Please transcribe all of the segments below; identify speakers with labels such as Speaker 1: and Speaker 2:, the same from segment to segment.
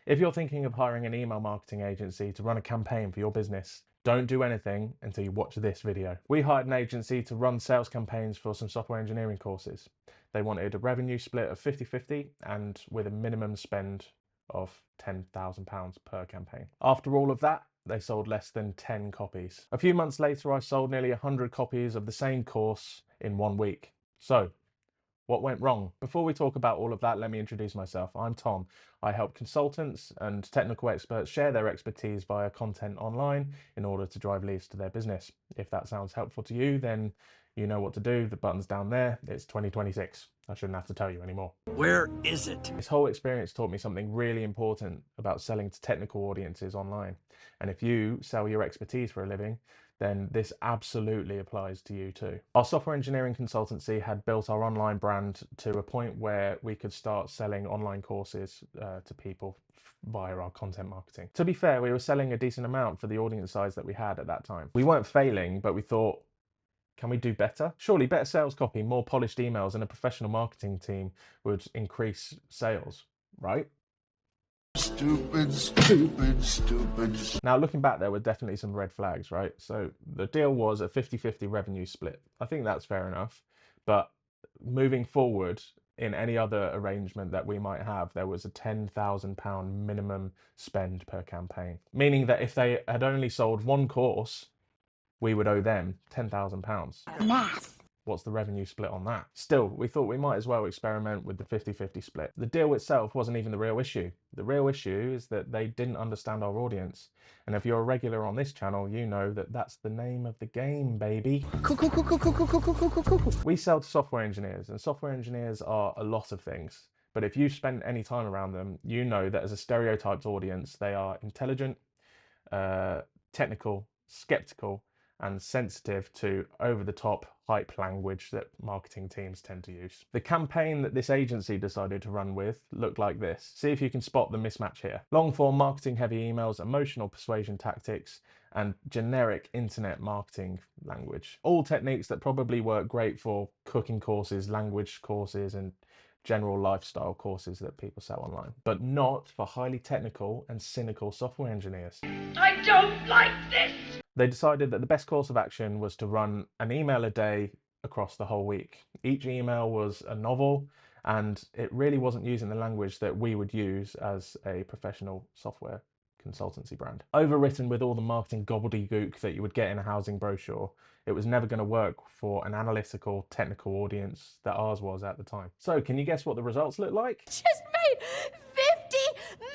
Speaker 1: If you're thinking of hiring an email marketing agency to run a campaign for your business, don't do anything until you watch this video. We hired an agency to run sales campaigns for some software engineering courses. They wanted a revenue split of 50-50 and with a minimum spend of £10,000 per campaign. After all of that, they sold less than 10 copies. A few months later, I sold nearly 100 copies of the same course in 1 week. So, what went wrong? Before we talk about all of that, let me introduce myself. I'm Tom. I help consultants and technical experts share their expertise via content online in order to drive leads to their business. If that sounds helpful to you, then you know what to do. The button's down there. It's 2026. I shouldn't have to tell you anymore.
Speaker 2: Where is it?
Speaker 1: This whole experience taught me something really important about selling to technical audiences online. And if you sell your expertise for a living, then this absolutely applies to you too. Our software engineering consultancy had built our online brand to a point where we could start selling online courses to people via our content marketing. To be fair, we were selling a decent amount for the audience size that we had at that time. We weren't failing, but we thought, can we do better? Surely better sales copy, more polished emails, and a professional marketing team would increase sales, right?
Speaker 2: Stupid, stupid, stupid.
Speaker 1: Now, looking back, there were definitely some red flags, right? So the deal was a 50-50 revenue split. I think that's fair enough. But moving forward, in any other arrangement that we might have, there was a £10,000 minimum spend per campaign. Meaning that if they had only sold one course, we would owe them £10,000.
Speaker 3: Math.
Speaker 1: What's the revenue split on that? Still, we thought we might as well experiment with the 50-50 split. The deal itself wasn't even the real issue. The real issue is that they didn't understand our audience. And if you're a regular on this channel, you know that that's the name of the game, baby. We sell to software engineers, and software engineers are a lot of things. But if you've spent any time around them, you know that as a stereotyped audience, they are intelligent, technical, skeptical, and sensitive to over-the-top hype language that marketing teams tend to use. The campaign that this agency decided to run with looked like this. See if you can spot the mismatch here. Long-form marketing-heavy emails, emotional persuasion tactics, and generic internet marketing language. All techniques that probably work great for cooking courses, language courses, and general lifestyle courses that people sell online, but not for highly technical and cynical software engineers.
Speaker 4: I don't like this!
Speaker 1: They decided that the best course of action was to run an email a day across the whole week. Each email was a novel, and it really wasn't using the language that we would use as a professional software consultancy brand. Overwritten with all the marketing gobbledygook that you would get in a housing brochure, it was never going to work for an analytical, technical audience that ours was at the time. So, can you guess what the results look like?
Speaker 3: Just made $50 million!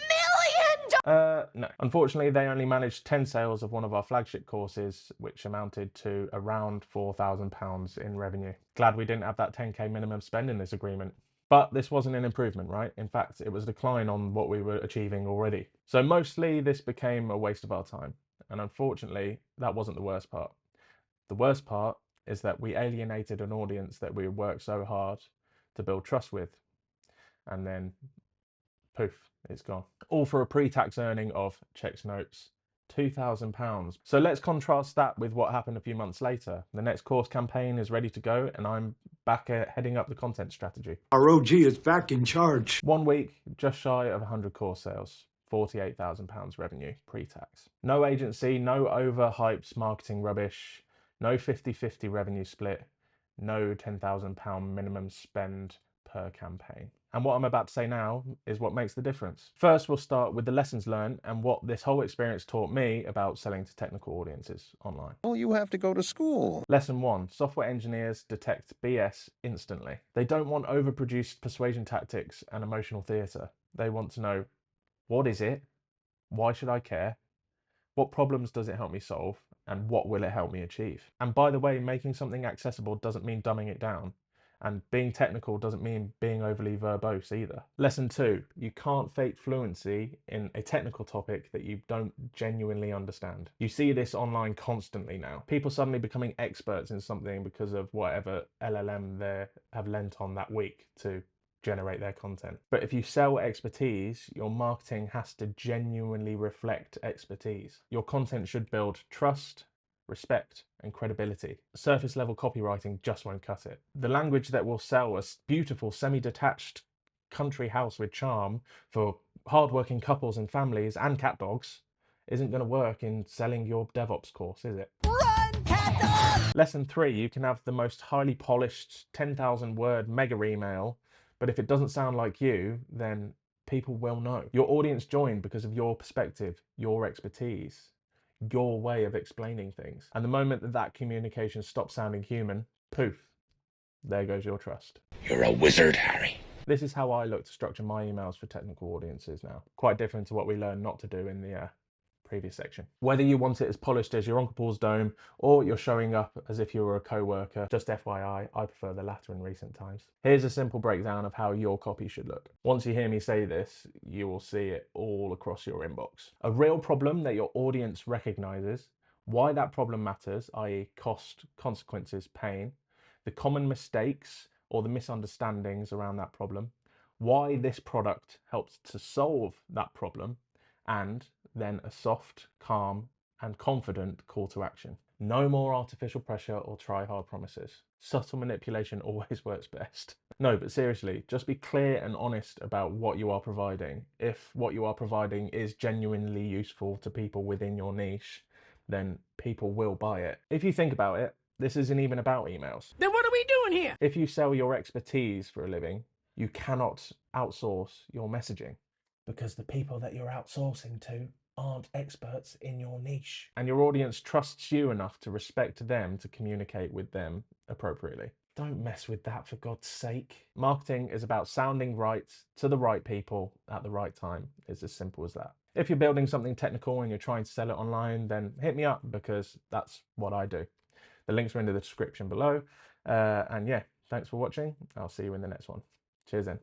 Speaker 1: No. Unfortunately, they only managed 10 sales of one of our flagship courses, which amounted to around £4,000 in revenue. Glad we didn't have that 10k minimum spend in this agreement. But this wasn't an improvement, right? In fact, it was a decline on what we were achieving already. So mostly this became a waste of our time. And unfortunately, that wasn't the worst part. The worst part is that we alienated an audience that we worked so hard to build trust with. And then, poof, it's gone. All for a pre-tax earning of, checks notes, £2,000. So let's contrast that with what happened a few months later. The next course campaign is ready to go, and I'm back at heading up the content strategy.
Speaker 2: Our OG is back in charge.
Speaker 1: 1 week, just shy of 100 course sales. £48,000 revenue pre-tax. No agency, no overhyped marketing rubbish, no 50-50 revenue split, no £10,000 minimum spend per campaign. And what I'm about to say now is what makes the difference. First, we'll start with the lessons learned and what this whole experience taught me about selling to technical audiences online.
Speaker 2: Oh, you have to go to school.
Speaker 1: Lesson 1. Software engineers detect BS instantly. They don't want overproduced persuasion tactics and emotional theatre. They want to know, what is it? Why should I care? What problems does it help me solve? And what will it help me achieve? And by the way, making something accessible doesn't mean dumbing it down. And being technical doesn't mean being overly verbose either. Lesson 2, you can't fake fluency in a technical topic that you don't genuinely understand. You see this online constantly now. People suddenly becoming experts in something because of whatever LLM they have lent on that week to generate their content. But if you sell expertise, your marketing has to genuinely reflect expertise. Your content should build trust, respect, and credibility. Surface level copywriting just won't cut it. The language that will sell a beautiful semi-detached country house with charm for hardworking couples and families and cat dogs isn't going to work in selling your DevOps course, is it?
Speaker 3: Run, cat dog!
Speaker 1: Lesson 3, you can have the most highly polished 10,000 word mega email, but if it doesn't sound like you, then people will know. Your audience joined because of your perspective, your expertise, your way of explaining things. And the moment that that communication stops sounding human, poof, there goes your trust.
Speaker 5: You're a wizard, Harry.
Speaker 1: This is how I look to structure my emails for technical audiences now. Quite different to what we learned not to do in the previous section. Whether you want it as polished as your Uncle Paul's dome or you're showing up as if you were a co-worker, just FYI, I prefer the latter in recent times. Here's a simple breakdown of how your copy should look. Once you hear me say this, you will see it all across your inbox. A real problem that your audience recognizes, why that problem matters, i.e. cost, consequences, pain, the common mistakes or the misunderstandings around that problem, why this product helps to solve that problem, and then a soft, calm, and confident call to action. No more artificial pressure or try-hard promises. Subtle manipulation always works best. No, but seriously, just be clear and honest about what you are providing. If what you are providing is genuinely useful to people within your niche, then people will buy it. If you think about it, this isn't even about emails.
Speaker 4: Then what are we doing here?
Speaker 1: If you sell your expertise for a living, you cannot outsource your messaging, because the people that you're outsourcing to aren't experts in your niche. And your audience trusts you enough to respect them to communicate with them appropriately. Don't mess with that, for God's sake. Marketing is about sounding right to the right people at the right time. It's as simple as that. If you're building something technical and you're trying to sell it online, then hit me up, because that's what I do. The links are in the description below. And yeah, thanks for watching. I'll see you in the next one. Cheers then.